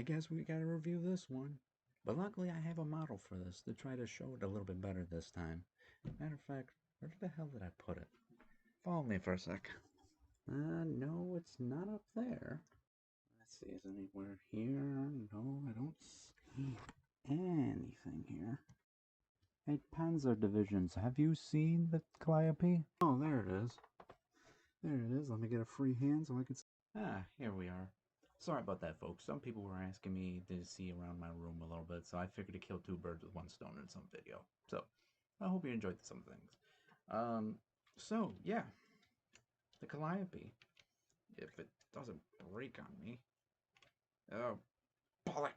I guess we gotta review this one. But luckily I have a model for this to try to show it a little bit better this time. Matter of fact, where the hell did I put it? Follow me for a sec. No, it's not up there. Let's see, is it anywhere here? No, I don't see anything here. Hey, Panzer Divisions, have you seen the Calliope? Oh, there it is. There it is. Let me get a free hand so I can see. Ah, here we are. Sorry about that, folks. Some people were asking me to see around my room a little bit, so I figured to kill two birds with one stone in some video. So, I hope you enjoyed some things. So, yeah. The Calliope. If it doesn't break on me. Oh, bullet!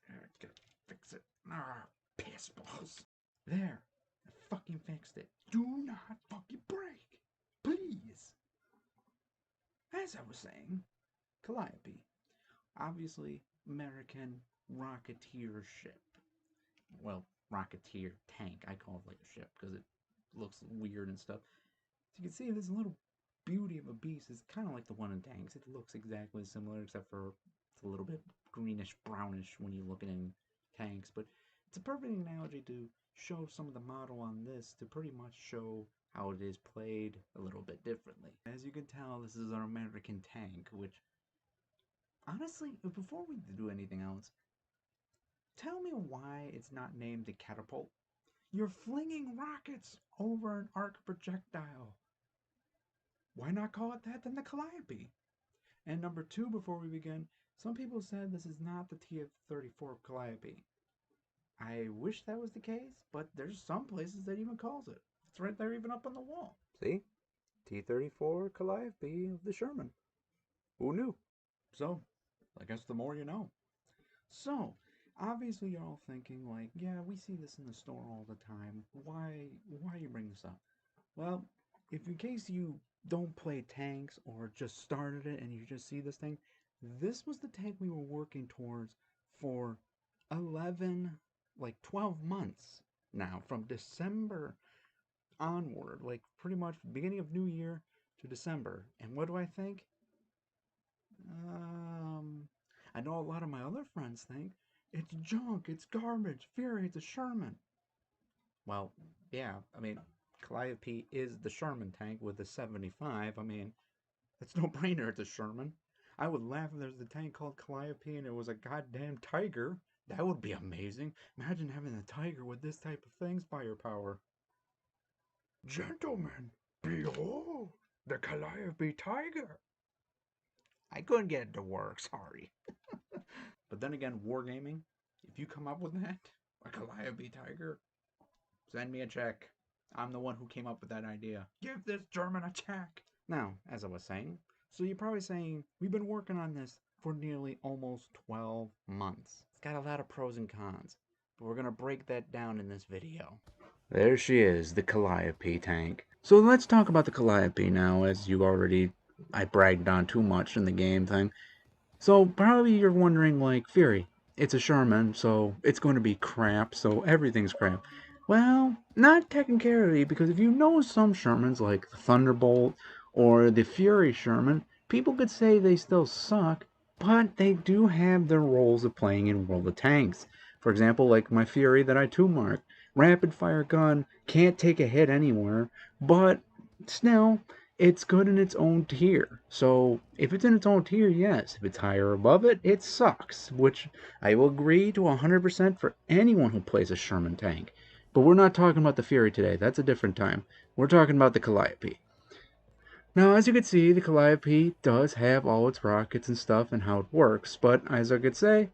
I gotta fix it. Ah, piss balls. There. I fucking fixed it. Do not fucking break. Please. As I was saying, Calliope. Obviously, American rocketeer ship. Well, rocketeer tank. I call it like a ship because it looks weird and stuff. As you can see, this little beauty of a beast is kind of like the one in tanks. It looks exactly similar, except for it's a little bit greenish, brownish when you look at it in tanks. But it's a perfect analogy to show some of the model on this to pretty much show how it is played a little bit differently. As you can tell, this is an American tank, which honestly, before we do anything else, tell me why it's not named a catapult. You're flinging rockets over an arc projectile. Why not call it that than the Calliope? And number two, before we begin, some people said this is not the T34 Calliope. I wish that was the case, but there's some places that even calls it. It's right there even up on the wall. See? T34 Calliope of the Sherman. Who knew? So, I guess the more you know. So, obviously you're all thinking like, yeah, we see this in the store all the time. Why you bring this up? Well, if in case you don't play tanks or just started it and you just see this thing, this was the tank we were working towards for 12 months now, from December onward, like pretty much beginning of New Year to December. And what do I think? I know a lot of my other friends think it's junk, it's garbage, Fury, it's a Sherman. Well, yeah, I mean, Calliope is the Sherman tank with the 75. I mean, it's no brainer, it's a Sherman. I would laugh if there's a tank called Calliope and it was a goddamn Tiger. That would be amazing. Imagine having a Tiger with this type of thing's firepower. Gentlemen, behold the Calliope Tiger. I couldn't get it to work, sorry. But then again, wargaming, if you come up with that, a Calliope Tiger, send me a check. I'm the one who came up with that idea. Give this German a check. Now, as I was saying, so you're probably saying, we've been working on this for nearly almost 12 months. It's got a lot of pros and cons, but we're going to break that down in this video. There she is, the Calliope tank. So let's talk about the Calliope now, as you already, I bragged on too much in the game thing. So probably you're wondering, like, Fury, it's a Sherman, so it's going to be crap, so everything's crap. Well, not technically, because if you know some Shermans, like the Thunderbolt or the Fury Sherman, people could say they still suck, but they do have their roles of playing in World of Tanks. For example, like my Fury that I 2-marked. Rapid fire gun, can't take a hit anywhere, but still, it's good in its own tier. So if it's in its own tier, yes. If it's higher above it, it sucks, which I will agree to 100% for anyone who plays a Sherman tank. But we're not talking about the Fury today. That's a different time. We're talking about the Calliope. Now, as you can see, the Calliope does have all its rockets and stuff and how it works, but as I could say,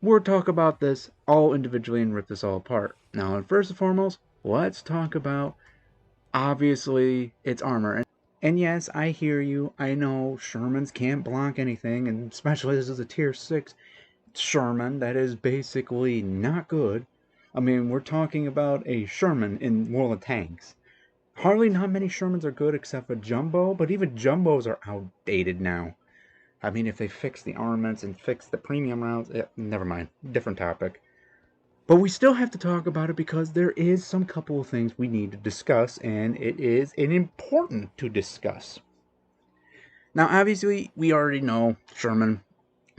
we'll talk about this all individually and rip this all apart. Now, first and foremost, let's talk about, obviously, its armor. And yes, I hear you. I know Shermans can't block anything, and especially this is a tier 6 Sherman that is basically not good. I mean, we're talking about a Sherman in World of Tanks. Hardly not many Shermans are good except for Jumbo, but even Jumbos are outdated now. I mean, if they fix the armaments and fix the premium rounds, never mind, different topic. But we still have to talk about it because there is some couple of things we need to discuss, and it is important to discuss. Now, obviously, we already know Sherman,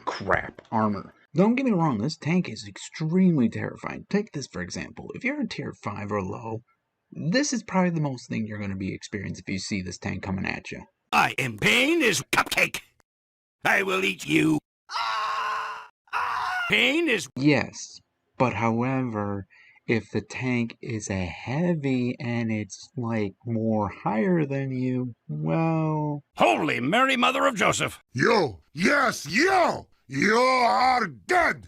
crap armor. Don't get me wrong, this tank is extremely terrifying. Take this for example. If you're a tier 5 or low, this is probably the most thing you're going to be experiencing if you see this tank coming at you. I am pain is cupcake. I will eat you. Pain is... Yes, but however, if the tank is a heavy and it's like more higher than you, well... Holy Mary, Mother of Joseph. You! Yes, you! You are dead!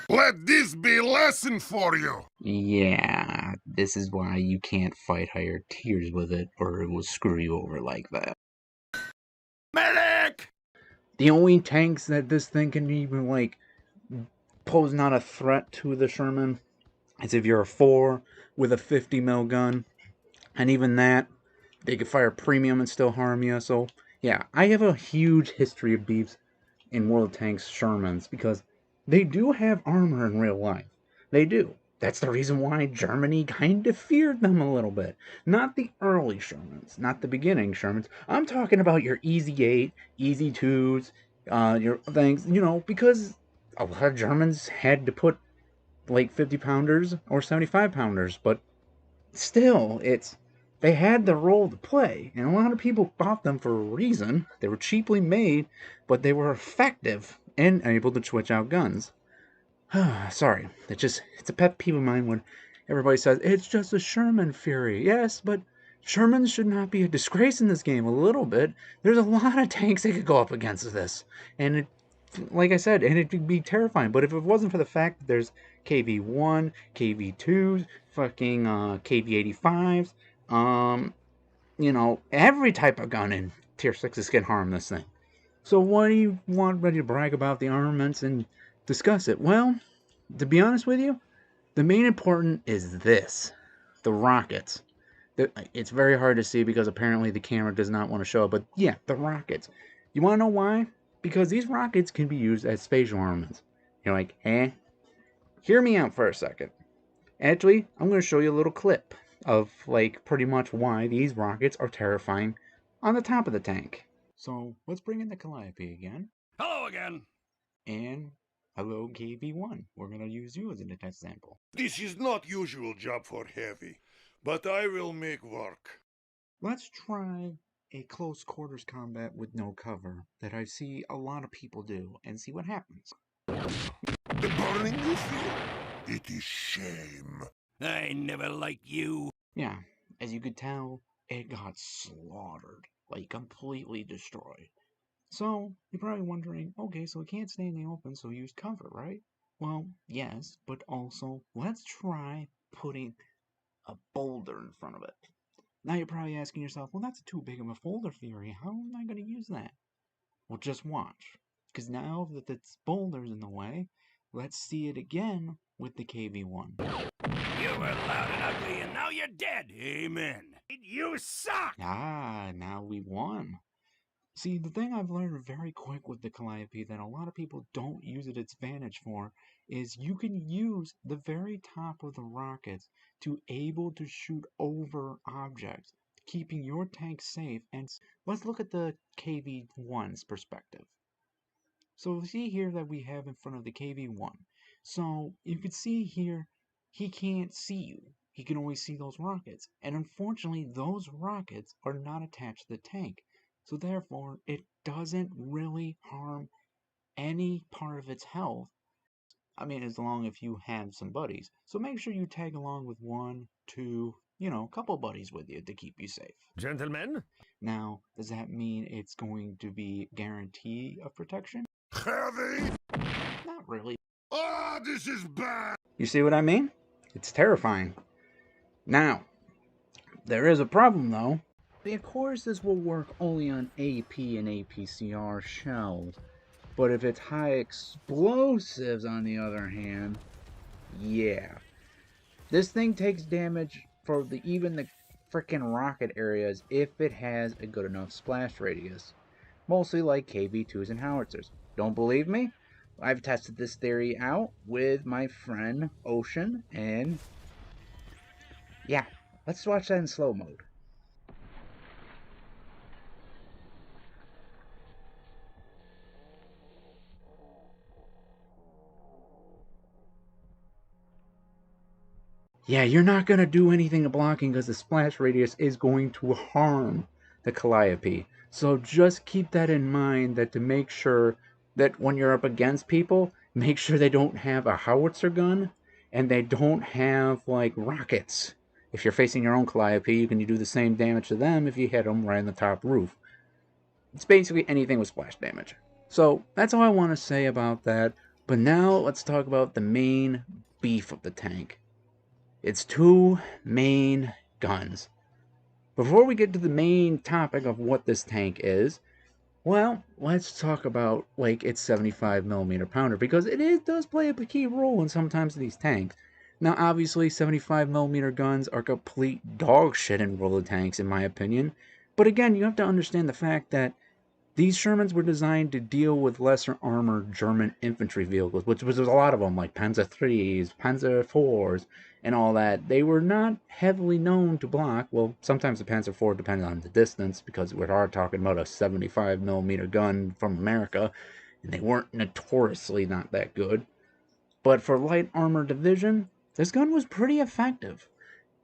Let this be a lesson for you! Yeah, this is why you can't fight higher tiers with it, or it will screw you over like that. Medic! The only tanks that this thing can even, like, pose not a threat to the Sherman is if you're a 4 with a 50 mil gun, and even that, they could fire premium and still harm you. So, yeah, I have a huge history of beefs in World Tanks Shermans because they do have armor in real life. They do. That's the reason why Germany kind of feared them a little bit. Not the early Shermans, not the beginning Shermans. I'm talking about your Easy 8, Easy 2s, your things, because a lot of Germans had to put like 50 pounders or 75 pounders, but still, they had the role to play, and a lot of people bought them for a reason. They were cheaply made, but they were effective and able to switch out guns. Sorry, it's a pet peeve of mine when everybody says it's just a Sherman Fury. Yes, but Shermans should not be a disgrace in this game. A little bit. There's a lot of tanks that could go up against this, and like I said, and it'd be terrifying. But if it wasn't for the fact that there's KV1, KV2s, fucking KV85s, every type of gun in tier 6s can harm this thing. So why do you want ready to brag about the armaments and discuss it? Well, to be honest with you, the main important is this: the rockets. It's very hard to see because apparently the camera does not want to show it, but yeah, the rockets. You want to know why? Because these rockets can be used as spatial armaments. You're like, Hear me out for a second. Actually, I'm going to show you a little clip of, like, pretty much why these rockets are terrifying on the top of the tank. So, let's bring in the Calliope again. Hello again. And hello, KV1. We're going to use you as a test sample. This is not usual job for heavy, but I will make work. Let's try a close quarters combat with no cover that I see a lot of people do and see what happens. The burning you feel? It is shame. I never liked you. Yeah, as you could tell, it got slaughtered, like completely destroyed. So, you're probably wondering, okay, so it can't stay in the open, so use cover, right? Well, yes, but also, let's try putting a boulder in front of it. Now you're probably asking yourself, well, that's too big of a boulder theory. How am I going to use that? Well, just watch. Because now that the boulder's in the way, let's see it again with the KV1. You were loud and ugly, and now you're dead. Amen. You suck. Ah, now we won. See, the thing I've learned very quick with the Calliope that a lot of people don't use it its advantage for is you can use the very top of the rockets to able to shoot over objects, keeping your tank safe. And let's look at the KV1's perspective. So see here that we have in front of the KV1. So you can see here, he can't see you. He can only see those rockets. And unfortunately, those rockets are not attached to the tank. So therefore, it doesn't really harm any part of its health. I mean, as long as you have some buddies. So make sure you tag along with 1, 2, a couple buddies with you to keep you safe. Gentlemen? Now, does that mean it's going to be guarantee of protection? Heavy? Not really. Ah, this is bad! You see what I mean? It's terrifying. Now, there is a problem though. Of course, this will work only on AP and APCR shells. But if it's high explosives, on the other hand, yeah. This thing takes damage for even the freaking rocket areas if it has a good enough splash radius. Mostly like KV2s and howitzers. Don't believe me? I've tested this theory out with my friend Ocean, and yeah, let's watch that in slow mode. yeah, you're not going to do anything to blocking because the splash radius is going to harm the Calliope. So just keep that in mind, that to make sure that when you're up against people, make sure they don't have a howitzer gun and they don't have like rockets. If you're facing your own Calliope, you can do the same damage to them if you hit them right on the top roof. It's basically anything with splash damage. So that's all I want to say about that. But now let's talk about the main beef of the tank. It's two main guns. Before we get to the main topic of what this tank is, well, let's talk about like its 75mm pounder, because does play a key role in sometimes these tanks. Now, obviously, 75mm guns are complete dog shit in roller tanks, in my opinion. But again, you have to understand the fact that these Shermans were designed to deal with lesser armored German infantry vehicles, which was a lot of them, like Panzer IIIs, Panzer IVs, and all that. They were not heavily known to block. Well, sometimes the Panzer IV depended on the distance, because we are talking about a 75mm gun from America, and they weren't notoriously not that good. But for light armor division, this gun was pretty effective.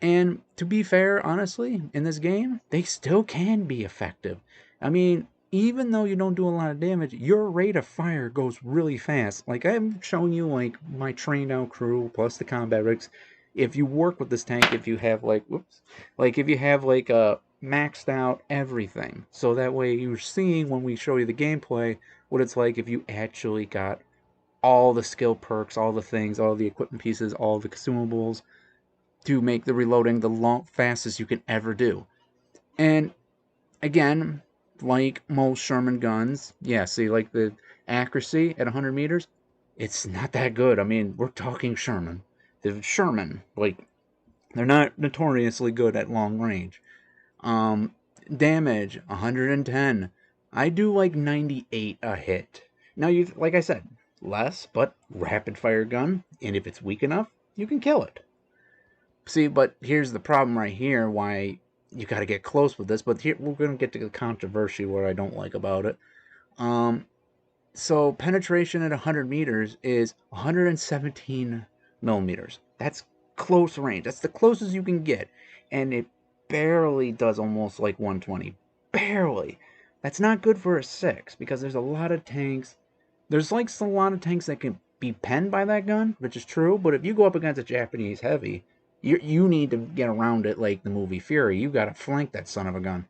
And to be fair, honestly, in this game, they still can be effective. I mean, even though you don't do a lot of damage, your rate of fire goes really fast. Like, I'm showing you, like, my trained out crew plus the combat rigs. If you work with this tank, if you have, like, whoops, like, if you have, like, maxed out everything. So that way you're seeing, when we show you the gameplay, what it's like if you actually got all the skill perks, all the things, all the equipment pieces, all the consumables, to make the reloading the fastest you can ever do. And again, like most Sherman guns, yeah, see, like the accuracy at 100 meters, it's not that good. I mean, we're talking Sherman. The Sherman, like, they're not notoriously good at long range. Um, Damage 110. I do like 98 a hit. Now, you, like I said, less, but rapid fire gun, and if it's weak enough, you can kill it. See, but here's the problem right here, why you got to get close with this. But here we're going to get to the controversy, what I don't like about it. Um, so penetration at 100 meters is 117 millimeters. That's close range. That's the closest you can get, and it barely does almost like 120. Barely. That's not good for a 6, because there's a lot of tanks. There's like a lot of tanks that can be penned by that gun, which is true. But if you go up against a Japanese heavy, you need to get around it like the movie Fury. You got to flank that son of a gun.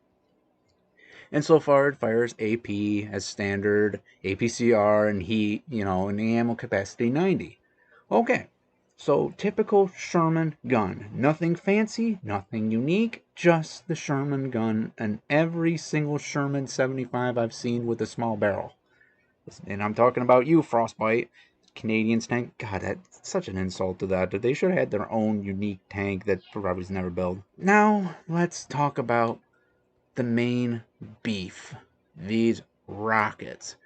And so far, it fires AP as standard, APCR, and heat, and the ammo capacity 90. Okay, so typical Sherman gun. Nothing fancy, nothing unique, just the Sherman gun, and every single Sherman 75 I've seen with a small barrel. And I'm talking about you, Frostbite. Canadians tank. God, that's such an insult to that. They should have had their own unique tank that probably's never built. Now, let's talk about the main beef. These rockets.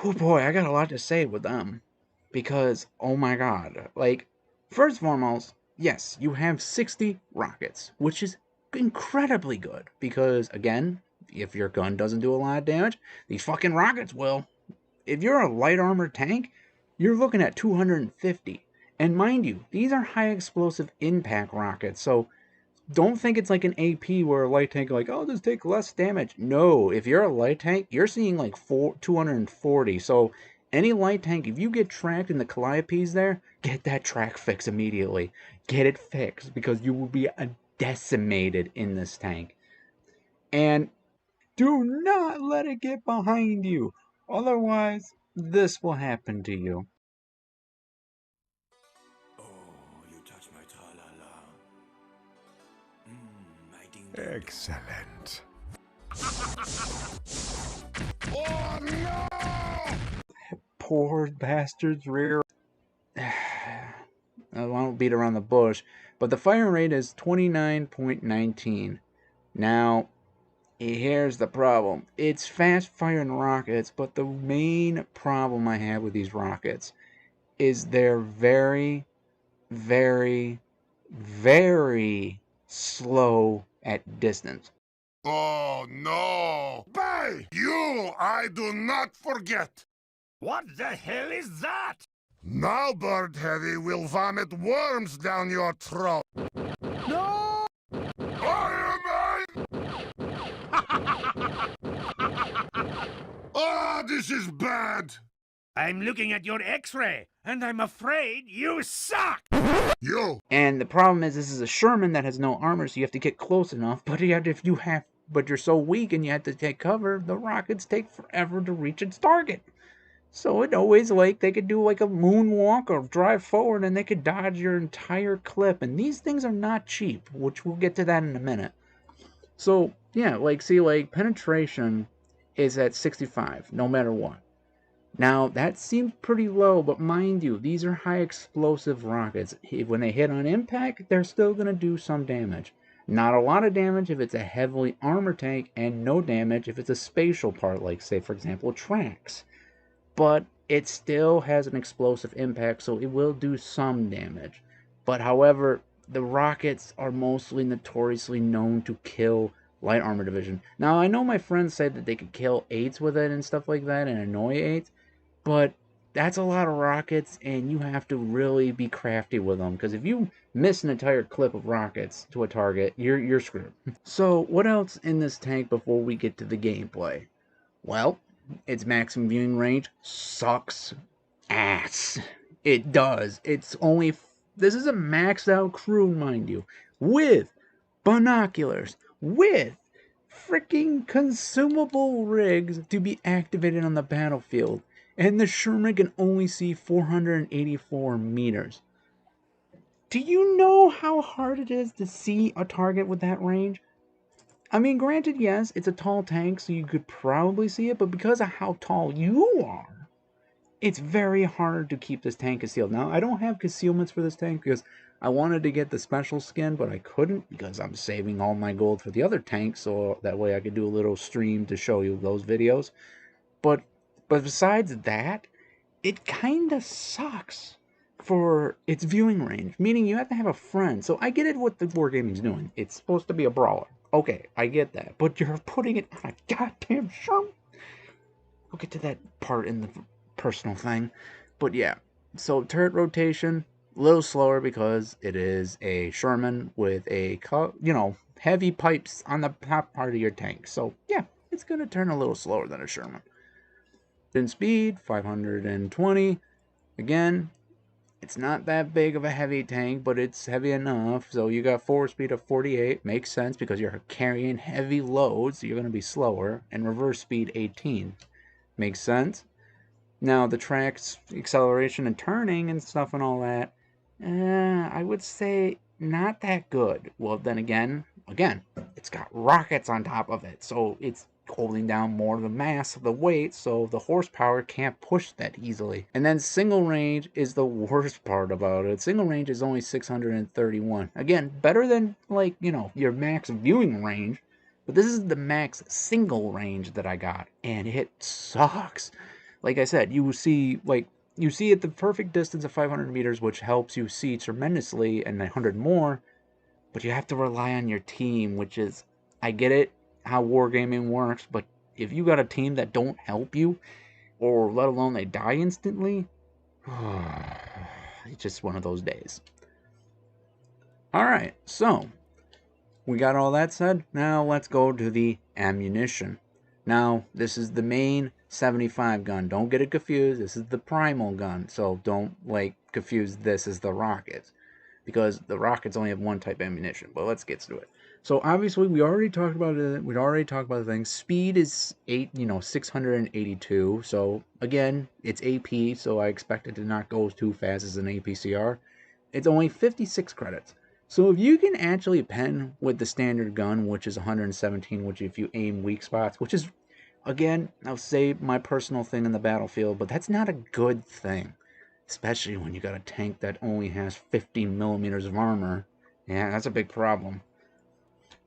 Oh boy, I got a lot to say with them. Because, oh my god. Like, first and foremost, yes, you have 60 rockets, which is incredibly good. Because, again, if your gun doesn't do a lot of damage, these fucking rockets will. If you're a light armored tank, you're looking at 250. And mind you, these are high explosive impact rockets, so don't think it's like an AP where a light tank, like, oh, just take less damage. No, if you're a light tank, you're seeing like 240. So any light tank, if you get tracked in the Calliopes there, get that track fixed immediately. Get it fixed, because you will be decimated in this tank. And do not let it get behind you. Otherwise, this will happen to you. Oh, you touch my tra-la-la. My ding-dong. Excellent. Oh no! Poor bastard's rear. I won't beat around the bush, but the fire rate is 29.19. Now, here's the problem. It's fast firing rockets, but the main problem I have with these rockets is they're very, very, very slow at distance. Oh no! By you, I do not forget! What the hell is that? Now Bird Heavy will vomit worms down your throat. No! Iron Ah, this is bad! I'm looking at your x-ray, and I'm afraid you suck! You! And the problem is, this is a Sherman that has no armor, so you have to get close enough. But but you're so weak and you have to take cover, the rockets take forever to reach its target. So it always they could do like a moonwalk or drive forward and they could dodge your entire clip. And these things are not cheap, which we'll get to that in a minute. So yeah, penetration is at 65, no matter what. Now, that seems pretty low, but mind you, these are high explosive rockets. When they hit on impact, they're still going to do some damage. Not a lot of damage if it's a heavily armored tank, and no damage if it's a spatial part, like, say, for example, tracks. But it still has an explosive impact, so it will do some damage. But however, the rockets are mostly notoriously known to kill light armor division. Now, I know my friends said that they could kill 8s with it and stuff like that and annoy 8s, but that's a lot of rockets, and you have to really be crafty with them, because if you miss an entire clip of rockets to a target, you're screwed. So, what else in this tank before we get to the gameplay? Well, its maximum viewing range sucks ass. It does. This is a maxed out crew, mind you, with binoculars, with freaking consumable rigs to be activated on the battlefield. And the Sherman can only see 484 meters. Do you know how hard it is to see a target with that range? I mean, granted, yes, it's a tall tank, so you could probably see it, but because of how tall you are, it's very hard to keep this tank concealed. Now, I don't have concealments for this tank because I wanted to get the special skin, but I couldn't because I'm saving all my gold for the other tank, so that way I could do a little stream to show you those videos. But besides that, it kind of sucks for its viewing range, meaning you have to have a friend. So I get it what the Wargaming's doing. It's supposed to be a brawler. Okay, I get that. But you're putting it on a goddamn Sherman. We'll get to that part in the personal thing. But yeah, so turret rotation, a little slower because it is a Sherman with heavy pipes on the top part of your tank. So yeah, it's going to turn a little slower than a Sherman. Then speed, 520. Again, it's not that big of a heavy tank, but it's heavy enough. So you got forward speed of 48. Makes sense because you're carrying heavy loads, so you're going to be slower. And reverse speed 18. Makes sense. Now, the track's acceleration and turning and stuff and all that, I would say not that good. Well, then again, it's got rockets on top of it, so it's holding down more of the mass of the weight, so the horsepower can't push that easily. And then single range is the worst part about it. Single range is only 631. Again, better than, your max viewing range, but this is the max single range that I got, and it sucks. Like I said, you see at the perfect distance of 500 meters, which helps you see tremendously, and 100 more, but you have to rely on your team, which is, I get it, how wargaming works, but if you got a team that don't help you, or let alone they die instantly, it's just one of those days. Alright, so, we got all that said, now let's go to the ammunition. Now, this is the main 75 gun. Don't get it confused. This is the primal gun. So don't confuse this as the rockets, because the rockets only have one type of ammunition. But let's get to it. So obviously we already talked about it. We'd already talked about the thing. Speed is 682. So again, it's AP. So I expect it to not go too fast as an APCR. It's only 56 credits. So if you can actually pen with the standard gun, which is 117, which if you aim weak spots, which is, again, I'll say my personal thing in the battlefield, but that's not a good thing. Especially when you got a tank that only has 15 millimeters of armor. Yeah, that's a big problem.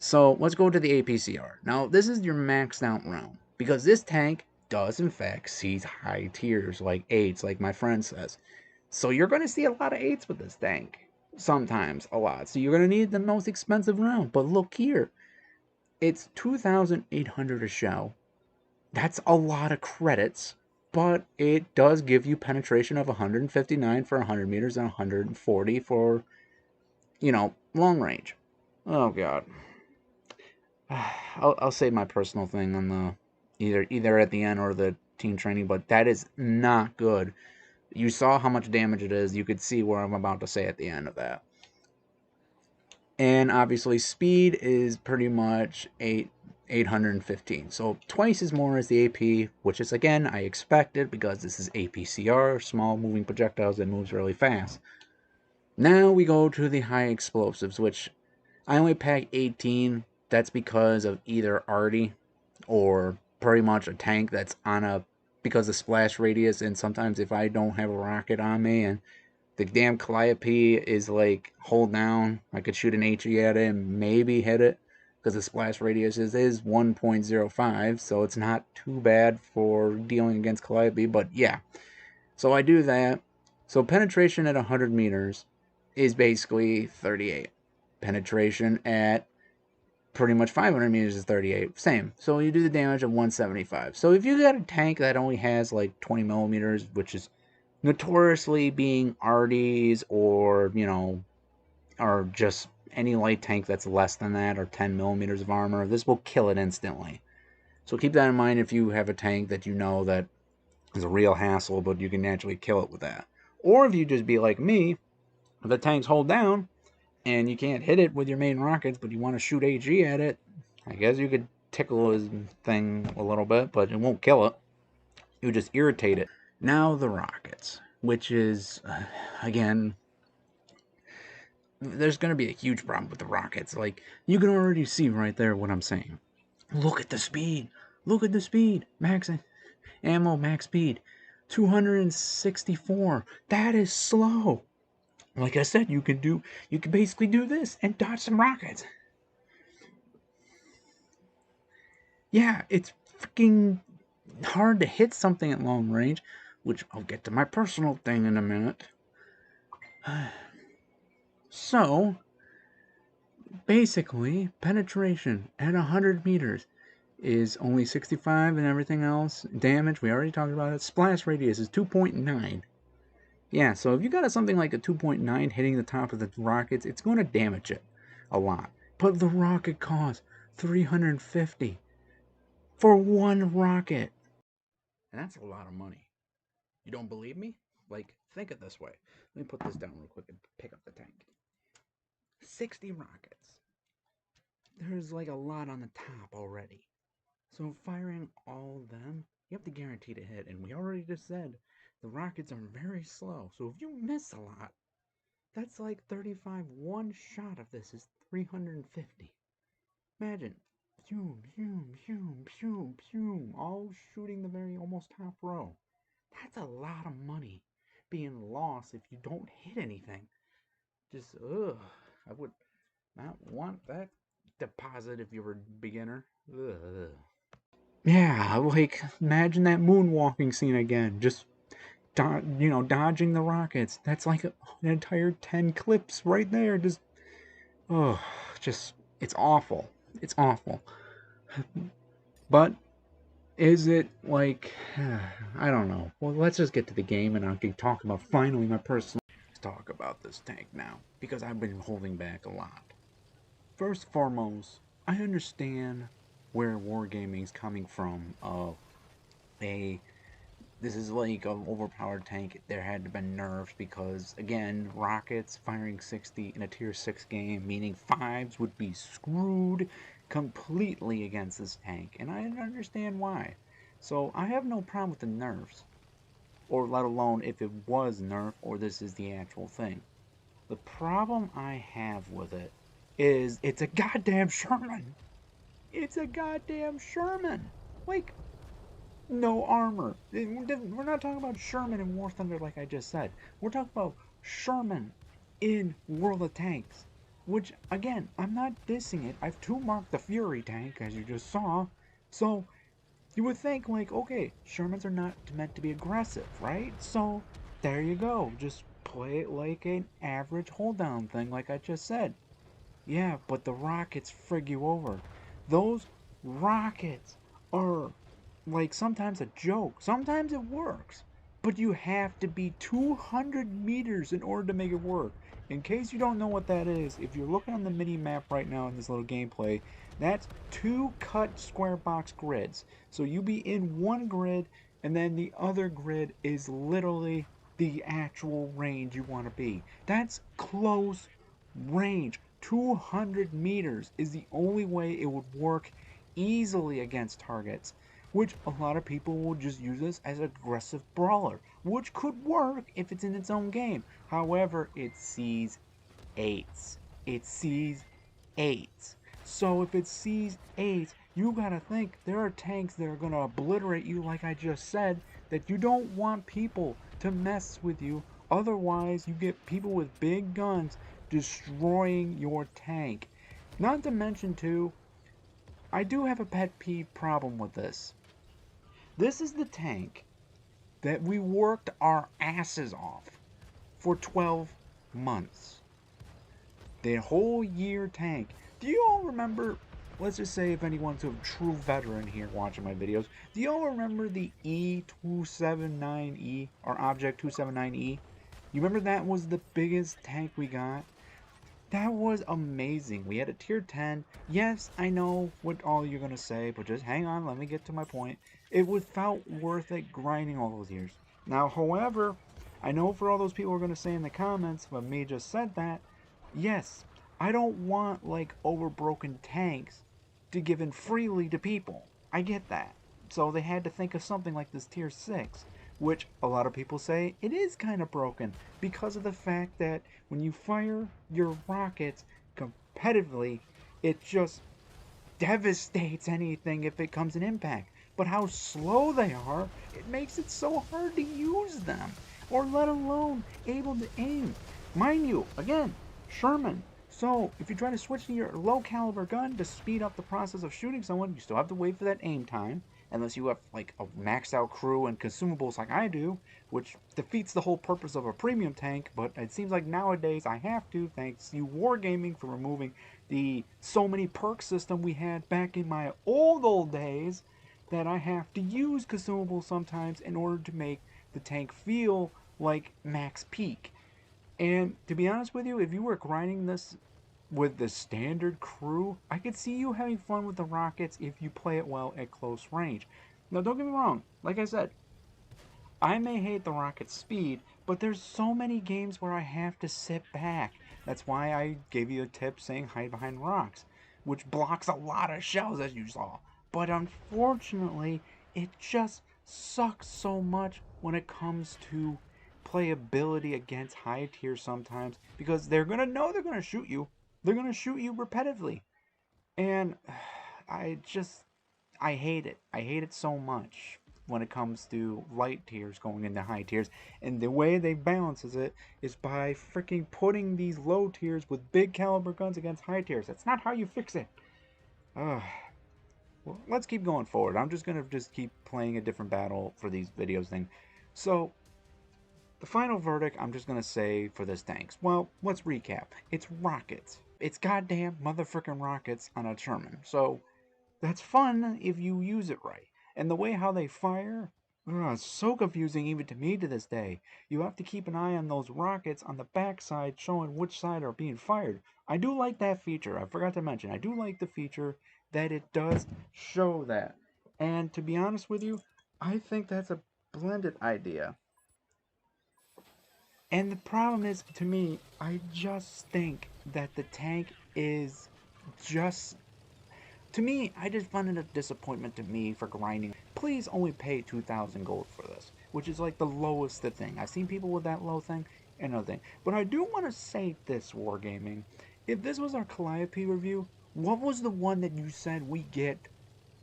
So let's go to the APCR. Now, this is your maxed out round, because this tank does in fact see high tiers, like 8s, like my friend says. So you're going to see a lot of 8s with this tank. Sometimes a lot. So you're going to need the most expensive round. But look here. It's 2,800 a shell. That's a lot of credits. but it does give you penetration of 159 for 100 meters and 140 for, long range. Oh God. I'll say my personal thing on the either at the end or the team training, but that is not good. You saw how much damage it is. You could see what I'm about to say at the end of that. And obviously speed is pretty much 815. So twice as more as the AP, which is again I expected because this is APCR, small moving projectiles that moves really fast. Now we go to the high explosives, which I only pack 18. That's because of either arty or pretty much a tank that's on a because of splash radius, and sometimes if I don't have a rocket on me and the damn Calliope is like hold down, I could shoot an HE at it and maybe hit it because the splash radius is 1.05, so it's not too bad for dealing against Calliope, but yeah. So I do that. So penetration at 100 meters is basically 38. Penetration at pretty much 500 meters is 38. Same. So you do the damage of 175. So if you got a tank that only has like 20 millimeters, which is notoriously being arties or, or just any light tank that's less than that or 10 millimeters of armor, this will kill it instantly. So keep that in mind if you have a tank that you know that is a real hassle, but you can naturally kill it with that. Or if you just be like me, the tanks hold down and you can't hit it with your main rockets, but you want to shoot AG at it, I guess you could tickle his thing a little bit, but it won't kill it. You just irritate it. Now the rockets, which is, again, there's going to be a huge problem with the rockets. Like, you can already see right there what I'm saying. Look at the speed. Look at the speed. Max ammo, max speed. 264. That is slow. Like I said, you can basically do this and dodge some rockets. Yeah, it's freaking hard to hit something at long range, which I'll get to my personal thing in a minute. So, basically, penetration at 100 meters is only 65 and everything else. Damage, we already talked about it. Splash radius is 2.9. Yeah, so if you got something like a 2.9 hitting the top of the rockets, it's going to damage it a lot. But the rocket costs 350 for one rocket. And that's a lot of money. You don't believe me? Like, think it this way. Let me put this down real quick and pick up the tank. 60 rockets. There's like a lot on the top already. So firing all of them, you have to guarantee to hit. And we already just said the rockets are very slow. So if you miss a lot, that's like 35. One shot of this is 350. Imagine. Pew, pew, pew, pew, pew. All shooting the very almost top row. That's a lot of money being lost if you don't hit anything. Just, ugh. I would not want that deposit if you were a beginner. Ugh. Yeah, like, imagine that moonwalking scene again. Just, dodging the rockets. That's like an entire 10 clips right there. Just, oh, it's awful. It's awful. But is it like, I don't know. Well, let's just get to the game and I can talk about finally my personal. Let's talk about this tank now because I've been holding back a lot. First and foremost, I understand where wargaming's coming from. This is like an overpowered tank. There had to be nerfs because, again, rockets firing 60 in a tier 6 game, meaning 5s would be screwed completely against this tank. And I understand why. So I have no problem with the nerfs, or let alone if it was nerf or this is the actual thing. The problem I have with it is it's a goddamn Sherman. It's a goddamn Sherman. Like, no armor. We're not talking about Sherman in War Thunder like I just said. We're talking about Sherman in World of Tanks. Which, again, I'm not dissing it. I've 2-marked the Fury tank, as you just saw. So, you would think, like, okay, Shermans are not meant to be aggressive, right? So, there you go. Just play it like an average hold-down thing, like I just said. Yeah, but the rockets frig you over. Those rockets are like sometimes a joke. Sometimes it works. But you have to be 200 meters in order to make it work. In case you don't know what that is, if you're looking on the mini map right now in this little gameplay, that's 2 cut square box grids. So you be in one grid, and then the other grid is literally the actual range you want to be. That's close range. 200 meters is the only way it would work easily against targets, which a lot of people will just use this as aggressive brawler, which could work if it's in its own game. However, it sees eights. It sees eights. So if it sees eights, you gotta think there are tanks that are gonna obliterate you, like I just said, that you don't want people to mess with you. Otherwise, you get people with big guns destroying your tank. Not to mention, too, I do have a pet peeve problem with this. This is the tank that we worked our asses off for 12 months. The whole year tank. Do you all remember? Let's just say if anyone's a true veteran here watching my videos, do you all remember the E279E or Object 279E? You remember that was the biggest tank we got? That was amazing. We had a tier 10. Yes, I know what all you're going to say, but just hang on, let me get to my point. It was felt worth it grinding all those years. Now, however, I know for all those people who are going to say in the comments, but me just said that, yes, I don't want like overbroken tanks to give in freely to people. I get that. So they had to think of something like this tier 6, which a lot of people say it is kind of broken because of the fact that when you fire your rockets competitively, it just devastates anything if it comes in impact. But how slow they are, it makes it so hard to use them, or let alone able to aim. Mind you, again, Sherman. So if you try to switch to your low caliber gun to speed up the process of shooting someone, you still have to wait for that aim time, unless you have like a maxed out crew and consumables like I do, which defeats the whole purpose of a premium tank. But it seems like nowadays I have to, thanks to Wargaming for removing the so many perk system we had back in my old days, that I have to use consumables sometimes in order to make the tank feel like max peak. And to be honest with you, if you were grinding this with the standard crew, I could see you having fun with the rockets if you play it well at close range. Now, don't get me wrong, like I said, I may hate the rocket speed, but there's so many games where I have to sit back. That's why I gave you a tip saying hide behind rocks, which blocks a lot of shells as you saw. But unfortunately, it just sucks so much when it comes to playability against high tier sometimes, because they're gonna know they're gonna shoot you. They're gonna shoot you repetitively. And I just I hate it. I hate it so much when it comes to light tiers going into high tiers. And the way they balances it is by freaking putting these low tiers with big caliber guns against high tiers. That's not how you fix it. Ugh. Well, let's keep going forward. I'm just gonna just keep playing a different battle for these videos thing. So the final verdict I'm just gonna say for this tanks. Well, let's recap. It's rockets. It's goddamn motherfucking rockets on a Sherman. So that's fun if you use it right. And the way how they fire, it's so confusing even to me to this day. You have to keep an eye on those rockets on the backside showing which side are being fired. I do like that feature. I forgot to mention. I do like the feature that it does show that. And to be honest with you, I think that's a blended idea. And the problem is, to me, I just think that the tank is just to me, I just find it a disappointment to me for grinding. Please only pay 2,000 gold for this, which is like the lowest thing. I've seen people with that low thing and other thing. But I do want to say this, Wargaming. If this was our Calliope review, what was the one that you said we get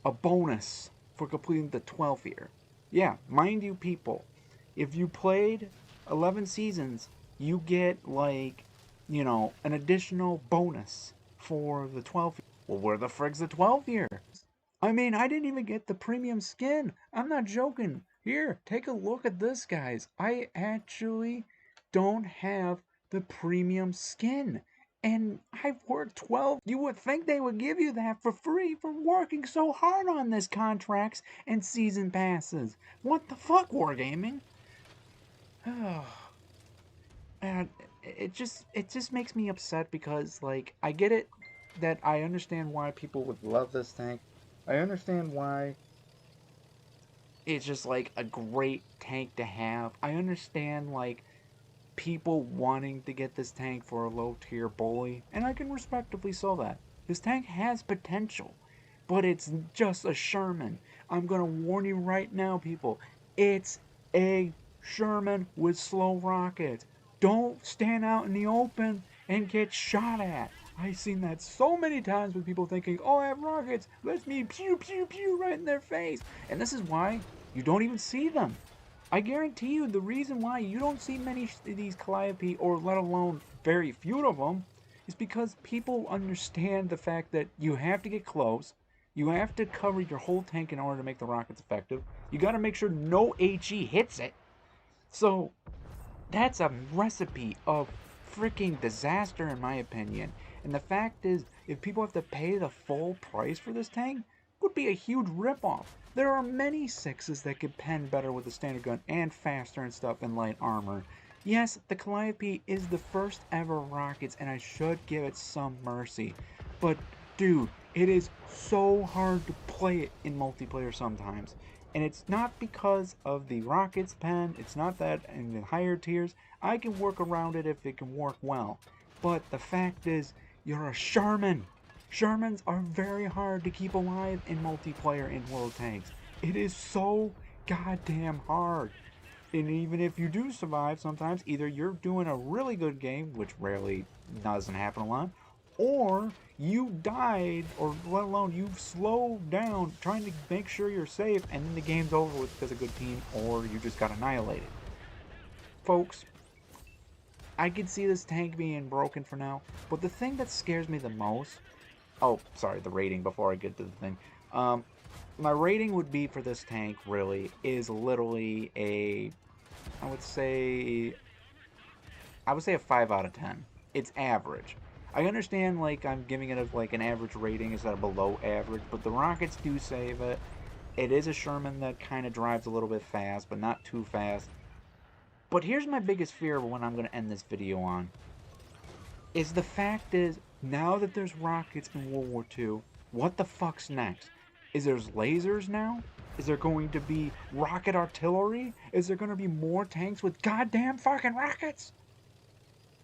a bonus for completing the 12th year? Yeah, mind you, people, if you played 11 seasons, you get like, an additional bonus for the 12th year. Well, where the frig's the 12th year? I mean, I didn't even get the premium skin. I'm not joking. Here, take a look at this, guys. I actually don't have the premium skin. And I've worked 12. You would think they would give you that for free for working so hard on this contracts and season passes. What the fuck, Wargaming? And it just makes me upset because like I get it that I understand why people would love this tank. I understand why it's just like a great tank to have. I understand like people wanting to get this tank for a low tier bully, and I can respectively sell that. This tank has potential, but it's just a Sherman. I'm gonna warn you right now, people. It's a Sherman with slow rockets. Don't stand out in the open and get shot at. I've seen that so many times with people thinking, oh, I have rockets. Let me pew, pew, pew right in their face. And this is why you don't even see them. I guarantee you the reason why you don't see many of these Calliope, or let alone very few of them, is because people understand the fact that you have to get close, you have to cover your whole tank in order to make the rockets effective, you got to make sure no HE hits it. So that's a recipe of freaking disaster in my opinion. And the fact is, if people have to pay the full price for this tank, it would be a huge ripoff. There are many sixes that could pen better with the standard gun and faster and stuff in light armor. Yes, the Calliope is the first ever rockets and I should give it some mercy. But dude, it is so hard to play it in multiplayer sometimes. And it's not because of the rockets pen, it's not that in the higher tiers, I can work around it if it can work well. But the fact is, you're a Sherman. Shermans are very hard to keep alive in multiplayer in World Tanks. It is so goddamn hard. And even if you do survive, sometimes either you're doing a really good game, which rarely doesn't happen a lot, or you died, or let alone you've slowed down trying to make sure you're safe, and then the game's over with because of a good team, or you just got annihilated. Folks, I can see this tank being broken for now, but the thing that scares me the most. Oh, sorry, the rating before I get to the thing. Um, my rating would be for this tank really is literally a, I would say a 5 out of 10. It's average. I understand like I'm giving it like an average rating instead of below average, but the Rockets do save it. It is a Sherman that kind of drives a little bit fast, but not too fast. But here's my biggest fear when I'm going to end this video on. Is the fact is, now that there's rockets in World War II, what the fuck's next? Is there's lasers now? Is there going to be rocket artillery? Is there going to be more tanks with goddamn fucking rockets?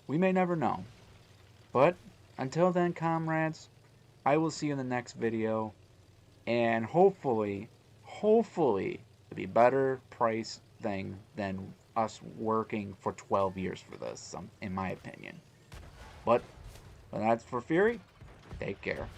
We may never know. But until then, comrades, I will see you in the next video. And hopefully, it'll be better price thing than us working for 12 years for this, in my opinion. But that's for Fury. Take care.